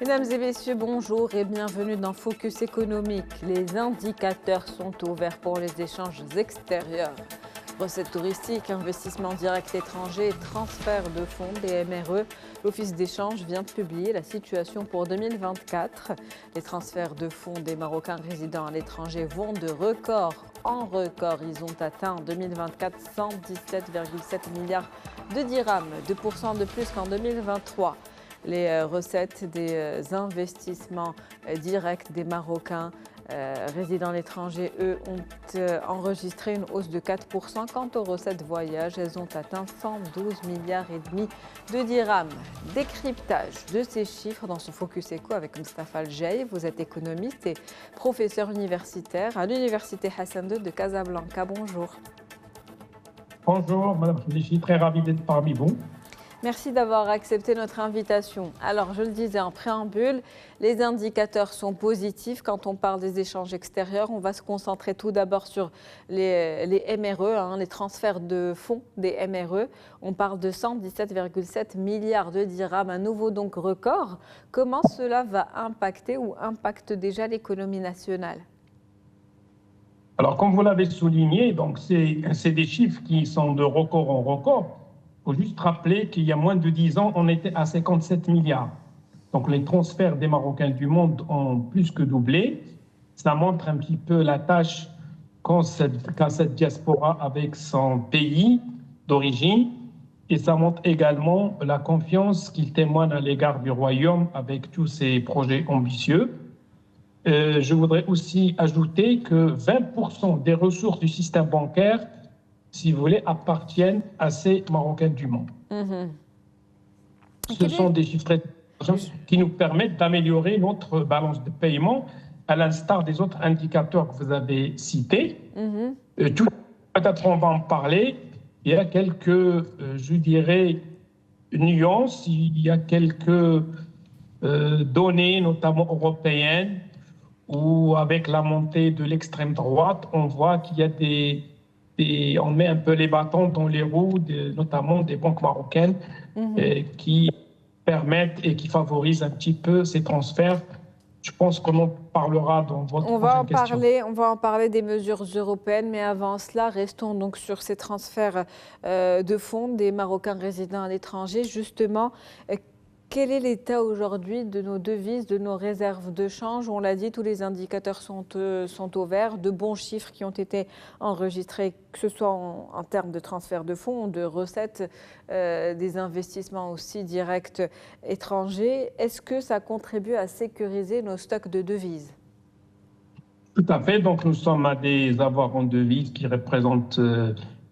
Mesdames et messieurs, bonjour et bienvenue dans Focus économique. Les indicateurs sont au vert pour les échanges extérieurs. Recettes touristiques, investissements directs étrangers, transferts de fonds des MRE. L'Office d'échange vient de publier la situation pour 2024. Les transferts de fonds des Marocains résidant à l'étranger vont de record en record. Ils ont atteint en 2024 117,7 milliards de dirhams, 2% de plus qu'en 2023. Les recettes des investissements directs des Marocains résidant à l'étranger, eux, ont enregistré une hausse de 4%. Quant aux recettes voyage, elles ont atteint 112,5 milliards de dirhams. Décryptage de ces chiffres dans ce Focus Éco avec Moustapha Al-Jaï. Vous êtes économiste et professeur universitaire à l'Université Hassan II de Casablanca. Bonjour. Bonjour, Madame, je suis très ravi d'être parmi vous. Merci d'avoir accepté notre invitation. Alors, je le disais en préambule, les indicateurs sont positifs. Quand on parle des échanges extérieurs, on va se concentrer tout d'abord sur les MRE, les transferts de fonds des MRE. On parle de 117,7 milliards de dirhams, un nouveau donc record. Comment cela va impacter ou impacte déjà l'économie nationale ? Alors, comme vous l'avez souligné, donc c'est des chiffres qui sont de record en record. Il faut juste rappeler qu'il y a moins de 10 ans, on était à 57 milliards. Donc, les transferts des Marocains du monde ont plus que doublé. Ça montre un petit peu la tâche qu'a cette diaspora avec son pays d'origine. Et ça montre également la confiance qu'il témoigne à l'égard du Royaume avec tous ces projets ambitieux. Je voudrais aussi ajouter que 20% des ressources du système bancaire, si vous voulez, appartiennent à ces Marocains du monde. Ce sont des chiffres qui nous permettent d'améliorer notre balance de paiement, à l'instar des autres indicateurs que vous avez cités. Peut-être on va en parler. Il y a quelques, je dirais, nuances, il y a quelques données, notamment européennes, où avec la montée de l'extrême droite, on voit qu'il y a on met un peu les bâtons dans les roues, notamment des banques marocaines, qui permettent et qui favorisent un petit peu ces transferts. Je pense qu'on en parlera dans votre prochaine question. On va en parler des mesures européennes, mais avant cela, restons donc sur ces transferts de fonds des Marocains résidant à l'étranger. Justement, quel est l'état aujourd'hui de nos devises, de nos réserves de change ? On l'a dit, tous les indicateurs sont au vert, de bons chiffres qui ont été enregistrés, que ce soit en termes de transfert de fonds, de recettes, des investissements aussi directs étrangers. Est-ce que ça contribue à sécuriser nos stocks de devises ? Tout à fait. Donc, nous sommes à des avoirs en devises qui représentent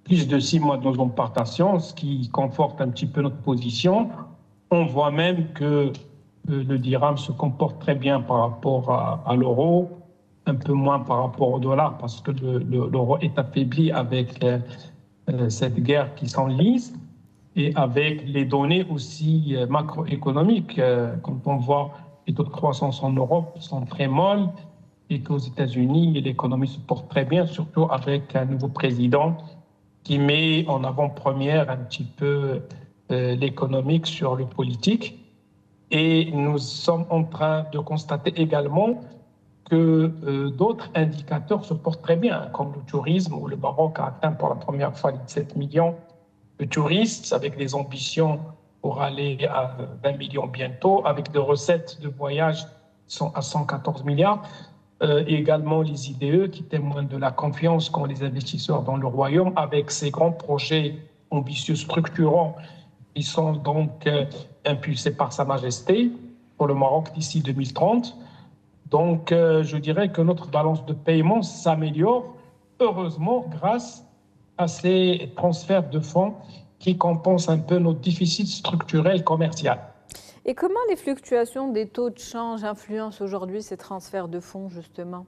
plus de 6 mois de nos importations, ce qui conforte un petit peu notre position. On voit même que le dirham se comporte très bien par rapport à l'euro, un peu moins par rapport au dollar, parce que l'euro est affaibli avec cette guerre qui s'enlise et avec les données aussi macroéconomiques. Quand on voit les taux de croissance en Europe sont très molles et qu'aux États-Unis, l'économie se porte très bien, surtout avec un nouveau président qui met en avant-première un petit peu l'économique sur le politique. Et nous sommes en train de constater également que d'autres indicateurs se portent très bien, comme le tourisme, où le Maroc a atteint pour la première fois les 7 millions de touristes, avec des ambitions pour aller à 20 millions bientôt, avec des recettes de voyage qui sont à 114 milliards. Et également les IDE qui témoignent de la confiance qu'ont les investisseurs dans le Royaume, avec ces grands projets ambitieux, structurants, qui sont donc impulsés par Sa Majesté pour le Maroc d'ici 2030. Donc, je dirais que notre balance de paiement s'améliore, heureusement, grâce à ces transferts de fonds qui compensent un peu notre déficit structurel commercial. Et comment les fluctuations des taux de change influencent aujourd'hui ces transferts de fonds, justement ?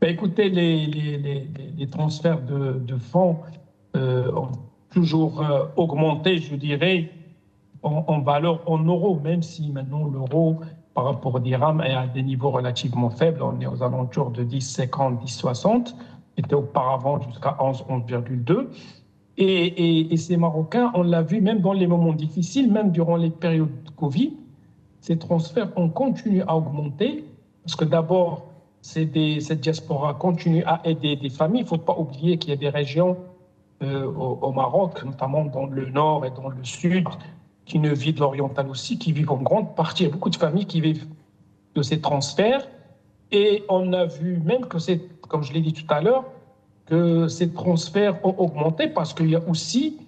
Écoutez, les transferts de fonds ont toujours augmenté, je dirais, en valeur en euros, même si maintenant l'euro par rapport au dirham est à des niveaux relativement faibles. On est aux alentours de 10,50, 10,60. Était auparavant jusqu'à 11, 11,2. Et ces Marocains, on l'a vu même dans les moments difficiles, même durant les périodes de Covid, ces transferts ont continué à augmenter parce que d'abord, cette diaspora continue à aider des familles. Il ne faut pas oublier qu'il y a des régions au Maroc, notamment dans le nord et dans le sud, qui ne vivent de l'oriental aussi, qui vivent en grande partie. Il y a beaucoup de familles qui vivent de ces transferts. Et on a vu même que comme je l'ai dit tout à l'heure, que ces transferts ont augmenté parce qu'il y a aussi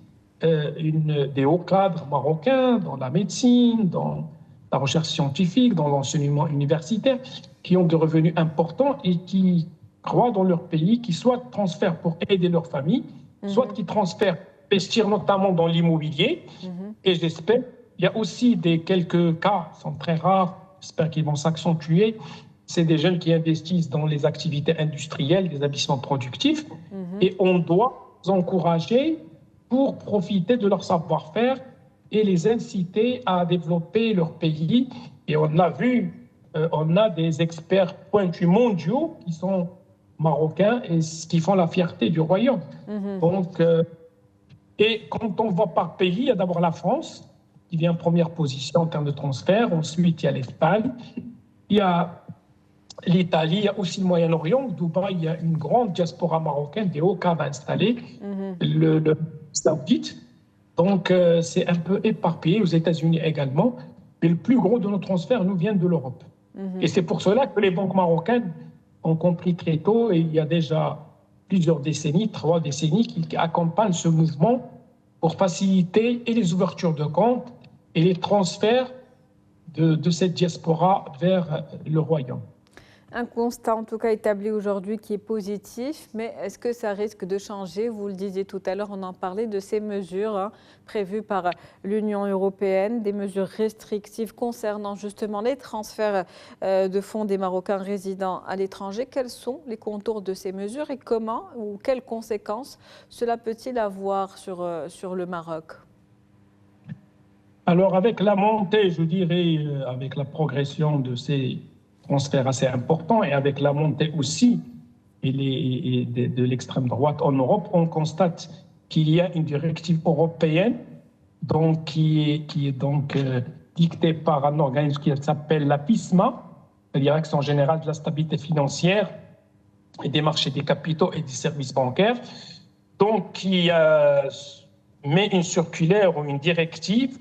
des hauts cadres marocains dans la médecine, dans la recherche scientifique, dans l'enseignement universitaire, qui ont des revenus importants et qui croient dans leur pays, qui soit transfèrent pour aider leur famille, soit qui transfèrent investir notamment dans l'immobilier. Et j'espère, il y a aussi quelques cas, qui sont très rares, j'espère qu'ils vont s'accentuer. C'est des jeunes qui investissent dans les activités industrielles, des établissements productifs, et on doit les encourager pour profiter de leur savoir-faire et les inciter à développer leur pays. Et on a vu, on a des experts pointus mondiaux qui sont marocains et qui font la fierté du royaume. Donc, et quand on voit par pays, il y a d'abord la France, qui vient en première position en termes de transfert. Ensuite, il y a l'Espagne, il y a l'Italie, il y a aussi le Moyen-Orient. Dubaï, il y a une grande diaspora marocaine, des hauts cadres installés, le Saoudite. Donc, c'est un peu éparpillé, aux États-Unis également. Mais le plus gros de nos transferts nous vient de l'Europe. Et c'est pour cela que les banques marocaines ont compris très tôt, et il y a déjà plusieurs décennies, 3 décennies, qui accompagnent ce mouvement pour faciliter et les ouvertures de comptes et les transferts de cette diaspora vers le royaume. Un constat en tout cas établi aujourd'hui qui est positif, mais est-ce que ça risque de changer? Vous le disiez tout à l'heure, on en parlait de ces mesures prévues par l'Union européenne, des mesures restrictives concernant justement les transferts de fonds des Marocains résidant à l'étranger. Quels sont les contours de ces mesures et comment ou quelles conséquences cela peut-il avoir sur le Maroc? Alors avec la montée, je dirais, avec la progression de ces transfert assez important et avec la montée aussi de l'extrême droite en Europe, on constate qu'il y a une directive européenne donc, qui est donc dictée par un organisme qui s'appelle la PISMA, la Direction générale de la stabilité financière et des marchés des capitaux et des services bancaires, donc qui met une circulaire ou une directive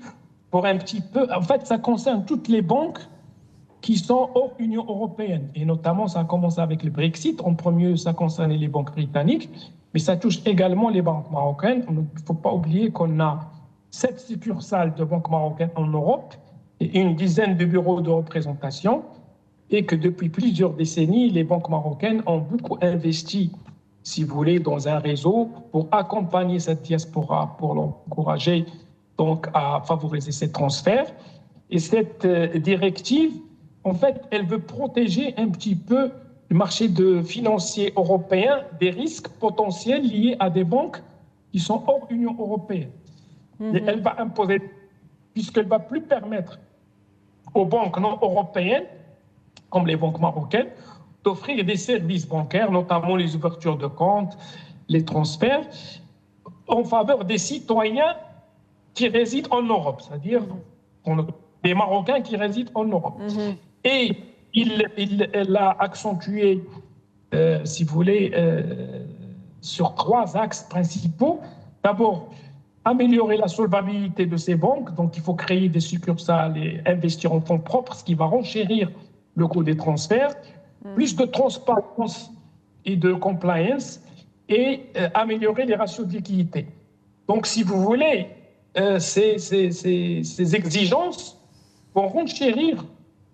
pour un petit peu, en fait ça concerne toutes les banques qui sont hors Union européenne. Et notamment, ça a commencé avec le Brexit. En premier, ça concernait les banques britanniques, mais ça touche également les banques marocaines. Il ne faut pas oublier qu'on a 7 succursales de banques marocaines en Europe et une dizaine de bureaux de représentation, et que depuis plusieurs décennies, les banques marocaines ont beaucoup investi, si vous voulez, dans un réseau pour accompagner cette diaspora, pour l'encourager donc à favoriser ces transferts. Et cette directive, en fait, elle veut protéger un petit peu le marché financier européen des risques potentiels liés à des banques qui sont hors Union européenne. Et elle va imposer, puisqu'elle ne va plus permettre aux banques non européennes, comme les banques marocaines, d'offrir des services bancaires, notamment les ouvertures de comptes, les transferts, en faveur des citoyens qui résident en Europe, c'est-à-dire des Marocains qui résident en Europe. Et elle a accentué, si vous voulez, sur 3 axes principaux. D'abord, améliorer la solvabilité de ces banques. Donc, il faut créer des succursales et investir en fonds propres, ce qui va renchérir le coût des transferts. Plus de transparence et de compliance et améliorer les ratios de liquidité. Donc, si vous voulez, ces exigences vont renchérir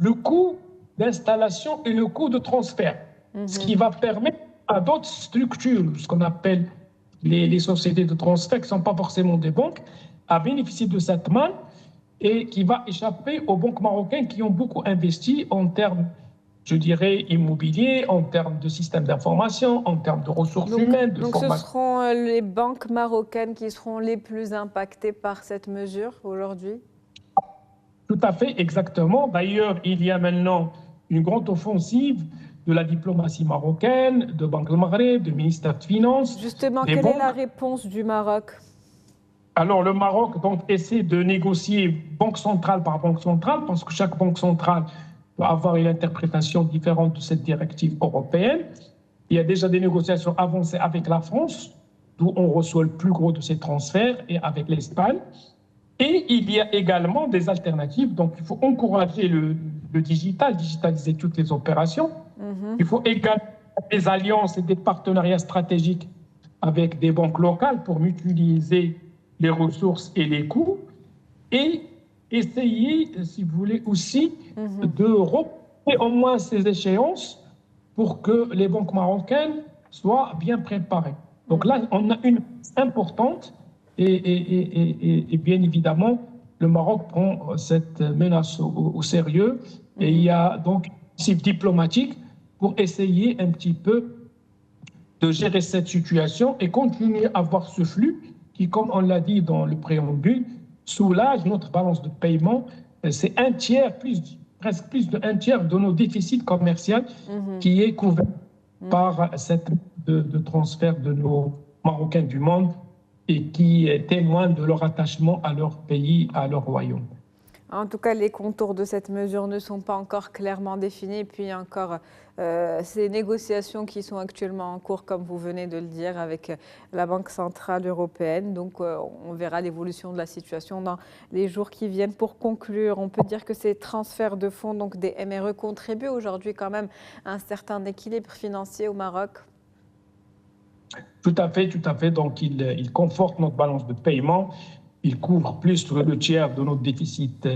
le coût d'installation et le coût de transfert, ce qui va permettre à d'autres structures, ce qu'on appelle les sociétés de transfert, qui ne sont pas forcément des banques, à bénéficier de cette manne et qui va échapper aux banques marocaines qui ont beaucoup investi en termes, je dirais, immobiliers, en termes de systèmes d'information, en termes de ressources humaines. Donc ce seront les banques marocaines qui seront les plus impactées par cette mesure aujourd'hui? Tout à fait, exactement. D'ailleurs, il y a maintenant une grande offensive de la diplomatie marocaine, de Banque del Maghreb, du ministère des Finances. Justement, quelle est la réponse du Maroc? Alors, le Maroc donc, essaie de négocier banque centrale par banque centrale, parce que chaque banque centrale doit avoir une interprétation différente de cette directive européenne. Il y a déjà des négociations avancées avec la France, d'où on reçoit le plus gros de ces transferts, et avec l'Espagne. Et il y a également des alternatives. Donc, il faut encourager le digital, digitaliser toutes les opérations. Il faut également des alliances et des partenariats stratégiques avec des banques locales pour mutualiser les ressources et les coûts. Et essayer, si vous voulez, aussi de reporter au moins ces échéances pour que les banques marocaines soient bien préparées. Donc là, on a une importante. Et bien évidemment, le Maroc prend cette menace au sérieux. Et il y a donc une initiative diplomatique pour essayer un petit peu de gérer cette situation et continuer à avoir ce flux qui, comme on l'a dit dans le préambule, soulage notre balance de paiement. C'est un tiers, presque plus d'un tiers de nos déficits commerciaux qui est couvert par cette de transfert de nos Marocains du monde et qui témoignent de leur attachement à leur pays, à leur royaume. En tout cas, les contours de cette mesure ne sont pas encore clairement définis. Puis il y a encore ces négociations qui sont actuellement en cours, comme vous venez de le dire, avec la Banque centrale européenne. Donc on verra l'évolution de la situation dans les jours qui viennent. Pour conclure, on peut dire que ces transferts de fonds, donc des MRE, contribuent aujourd'hui quand même à un certain équilibre financier au Maroc. Tout à fait, tout à fait. Donc, il conforte notre balance de paiement. Il couvre plus que le tiers de notre déficit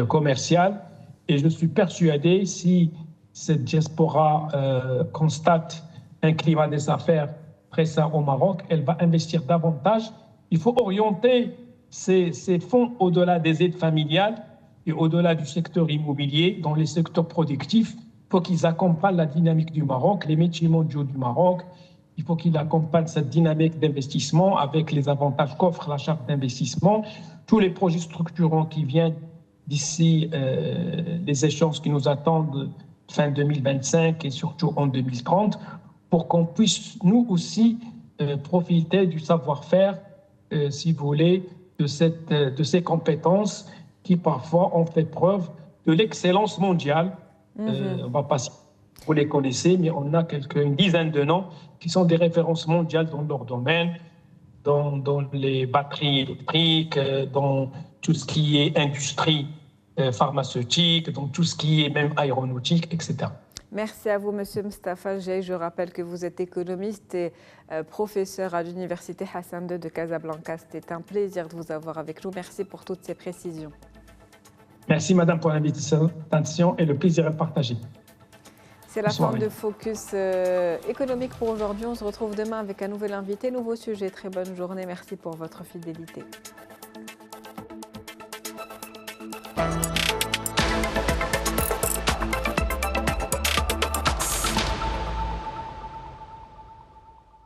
commercial. Et je suis persuadé, si cette diaspora constate un climat des affaires très sain au Maroc, elle va investir davantage. Il faut orienter ces fonds au-delà des aides familiales et au-delà du secteur immobilier, dans les secteurs productifs. Il faut qu'ils accompagnent la dynamique du Maroc, les métiers mondiaux du Maroc. Il faut qu'il accompagne cette dynamique d'investissement avec les avantages qu'offre la charte d'investissement, tous les projets structurants qui viennent d'ici les échéances qui nous attendent fin 2025 et surtout en 2030, pour qu'on puisse nous aussi profiter du savoir-faire, si vous voulez, de ces compétences qui parfois ont fait preuve de l'excellence mondiale. On va pas, vous les connaissez, mais on a une dizaine de noms qui sont des références mondiales dans leur domaine, dans les batteries électriques, dans tout ce qui est industrie pharmaceutique, dans tout ce qui est même aéronautique, etc. Merci à vous, Monsieur Moustapha Jey. Je rappelle que vous êtes économiste et professeur à l'Université Hassan II de Casablanca. C'était un plaisir de vous avoir avec nous. Merci pour toutes ces précisions. Merci, Madame, pour l'invitation et le plaisir est partagé. C'est la fin de Focus économique pour aujourd'hui. On se retrouve demain avec un nouvel invité, nouveau sujet. Très bonne journée. Merci pour votre fidélité.